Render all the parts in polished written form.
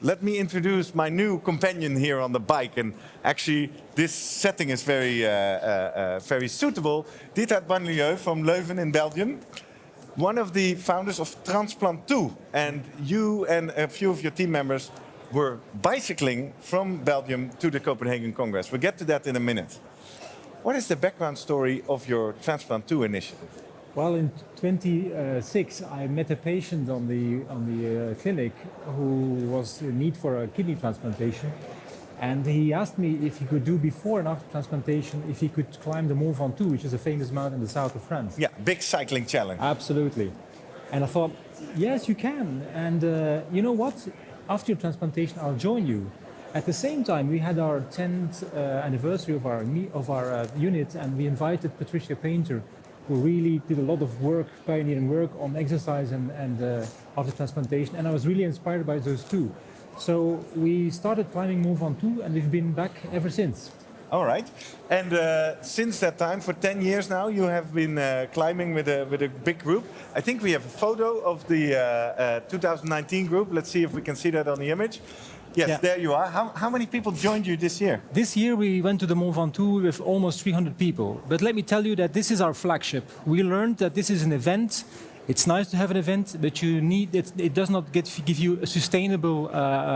let me introduce my new companion here on the bike. And actually, this setting is very suitable. Diethard Monbaliou from Leuven in Belgium, one of the founders of Transplantoux. And you and a few of your team members were bicycling from Belgium to the Copenhagen Congress. We'll get to that in a minute. What is the background story of your Transplantoux initiative? Well, in 2006, I met a patient on the clinic who was in need for a kidney transplantation. And he asked me if he could do before and after transplantation, if he could climb the Mont Ventoux, which is a famous mountain in the south of France. Yeah, big cycling challenge. Absolutely. And I thought, yes, you can. And you know what? After your transplantation, I'll join you. At the same time, we had our 10th anniversary of our unit, and we invited Patricia Painter, who really did a lot of work, pioneering work on exercise and after transplantation. And I was really inspired by those two. So we started climbing Mont Ventoux, and we've been back ever since. All right. And since that time, for 10 years now, you have been climbing with a big group. I think we have a photo of the 2019 group. Let's see if we can see that on the image. Yes, yeah. There you are. How many people joined you this year? This year we went to the Mont Ventoux with almost 300 people. But let me tell you that this is our flagship. We learned that this is an event. It's nice to have an event, but it does not give you a sustainable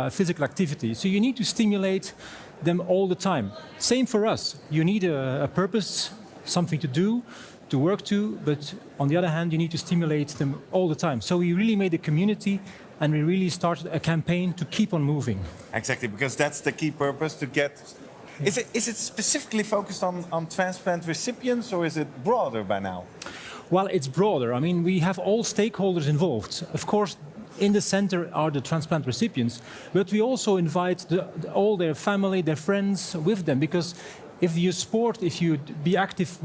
physical activity. So you need to stimulate them all the time. Same for us. You need a purpose, something to do, to work to, but on the other hand, you need to stimulate them all the time. So we really made a community, and we really started a campaign to keep on moving. Exactly, because that's the key purpose, to get... Is it specifically focused on transplant recipients, or is it broader by now? Well, it's broader. I mean, we have all stakeholders involved. Of course, in the center are the transplant recipients, but we also invite all their family, their friends with them, because if you be active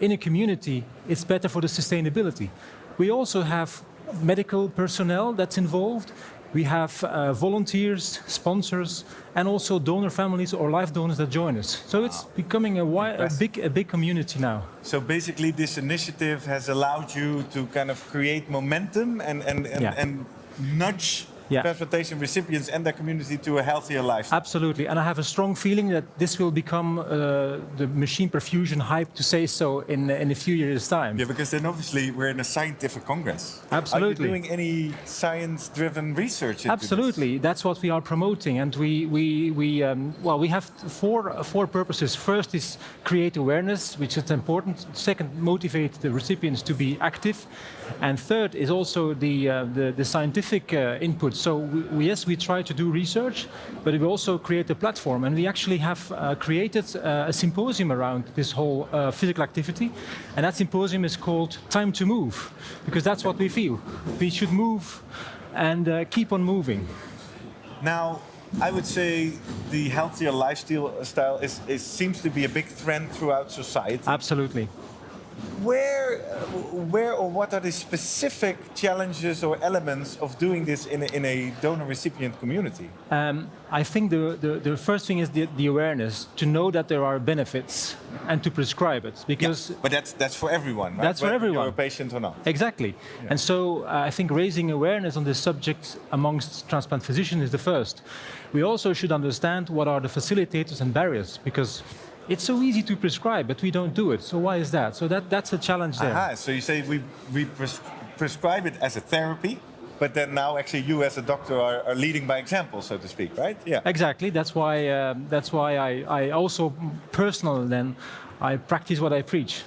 in a community, it's better for the sustainability. We also have medical personnel that's involved. We have volunteers, sponsors, and also donor families or life donors that join us. So it's becoming a big community now. So basically, this initiative has allowed you to kind of create momentum and nudge transplantation recipients and their community to a healthier lifestyle. Absolutely, and I have a strong feeling that this will become the machine perfusion hype, to say so, in a few years' time. Yeah, because then obviously we're in a scientific congress. Absolutely. Are you doing any science-driven research into Absolutely, this? That's what we are promoting, and we have four purposes. First is create awareness, which is important. Second, motivate the recipients to be active, and third is also the scientific input. So we try to do research, but we also create a platform, and we actually have created a symposium around this whole physical activity, and that symposium is called Time to Move, because that's what we feel. We should move and keep on moving. Now, I would say the healthier lifestyle seems to be a big trend throughout society. Absolutely. Where or what are the specific challenges or elements of doing this in a donor-recipient community? I think the first thing is the awareness, to know that there are benefits and to prescribe it. Because but that's for everyone, right? That's for everyone. Whether you're a patient or not. Exactly. Yeah. And so I think raising awareness on this subject amongst transplant physicians is the first. We also should understand what are the facilitators and barriers, because it's so easy to prescribe, but we don't do it. So why is that? So that's a challenge there. Aha, so you say we prescribe it as a therapy, but then now actually you as a doctor are leading by example, so to speak, right? Yeah. Exactly. That's why I also personally then I practice what I preach.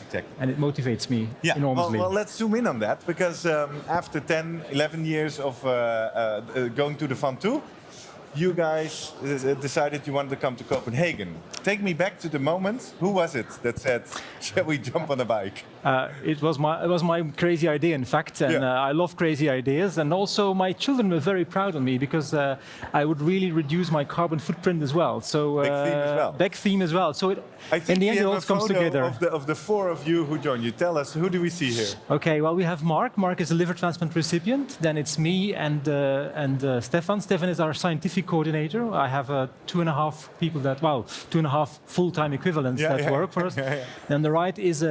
Exactly. And it motivates me enormously. Well, let's zoom in on that, because after 10, 11 years of going to the Ventoux, you guys decided you wanted to come to Copenhagen. Take me back to the moment. Who was it that said, "Shall we jump on a bike?" It was my crazy idea, in fact, and I love crazy ideas. And also, my children were very proud of me, because I would really reduce my carbon footprint as well. So big theme as well. Big theme as well. So I think in the end, it all comes together. Of the four of you who joined you, tell us, who do we see here? Okay, well, we have Mark. Mark is a liver transplant recipient. Then it's me and Stefan. Stefan is our scientific coordinator. I have 2.5 people 2.5 full-time equivalents that work for us. And on the right is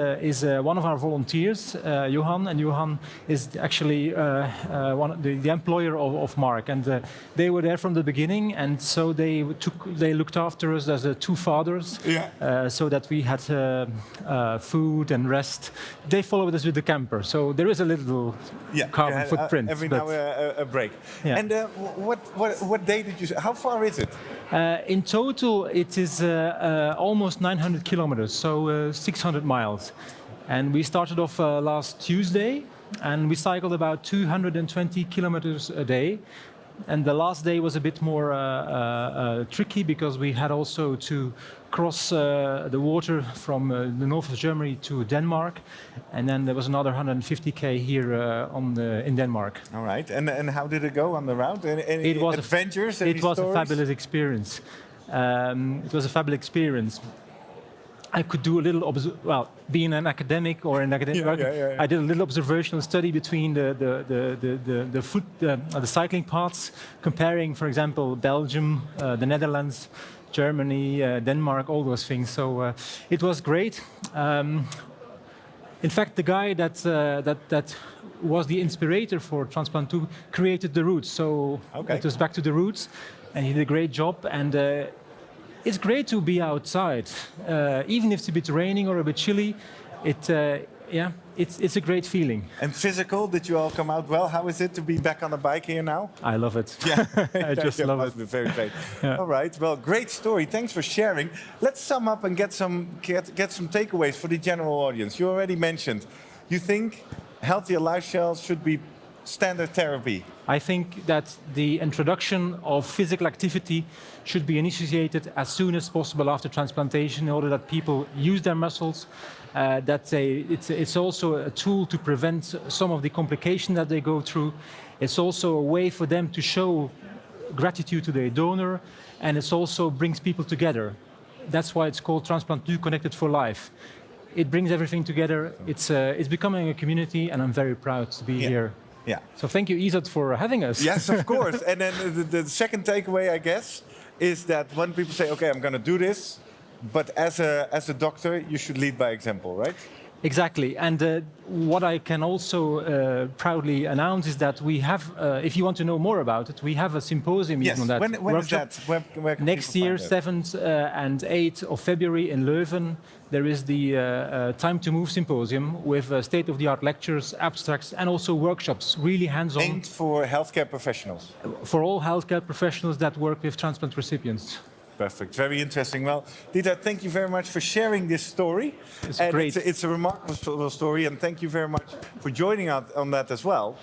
one of of our volunteers, Johan, and Johan is actually the employer of Mark, and they were there from the beginning, and so they looked after us as two fathers, so that we had food and rest. They followed us with the camper, so there is a little carbon footprint. Every now a break. Yeah. And what day did you? How far is it? In total, it is almost 900 kilometers, so 600 miles. And we started off last Tuesday, and we cycled about 220 kilometers a day. And the last day was a bit more tricky because we had also to cross the water from the north of Germany to Denmark, and then there was another 150k here in Denmark. All right, and how did it go on the route? Any adventures? It was a fabulous experience. It was a fabulous experience. I could do a little, being an academic or an academic, I did a little observational study between the cycling paths, comparing, for example, Belgium, the Netherlands, Germany, Denmark, all those things. So it was great. In fact, the guy that was the inspirator for Transplantoux created the routes. So it was back to the roots, and he did a great job. And it's great to be outside, even if it's a bit raining or a bit chilly. It's a great feeling. And physical, did you all come out well? How is it to be back on the bike here now? I love it. Yeah, I just love it. Must be very great. Yeah. All right, well, great story. Thanks for sharing. Let's sum up and get some takeaways for the general audience. You already mentioned, you think healthier lifestyles should be standard therapy. I think that the introduction of physical activity should be initiated as soon as possible after transplantation in order that people use their muscles. It's also a tool to prevent some of the complications that they go through. It's also a way for them to show gratitude to their donor, and it also brings people together. That's why it's called Transplantoux Connected for Life. It brings everything together. It's becoming a community, and I'm very proud to be here. Yeah. So thank you, ESOT, for having us. Yes, of course. And then the second takeaway, I guess, is that when people say, "Okay, I'm going to do this," but as a doctor, you should lead by example, right? Exactly. And what I can also proudly announce is that we have, if you want to know more about it, we have a symposium on that. When is that? Where can Next year, 7th and 8th of February in Leuven, there is the Time to Move symposium with state-of-the-art lectures, abstracts, and also workshops, really hands-on. Aimed for healthcare professionals. For all healthcare professionals that work with transplant recipients. Perfect. Very interesting. Well, Diethard, thank you very much for sharing this story. It's great. It's a remarkable story, and thank you very much for joining us on that as well.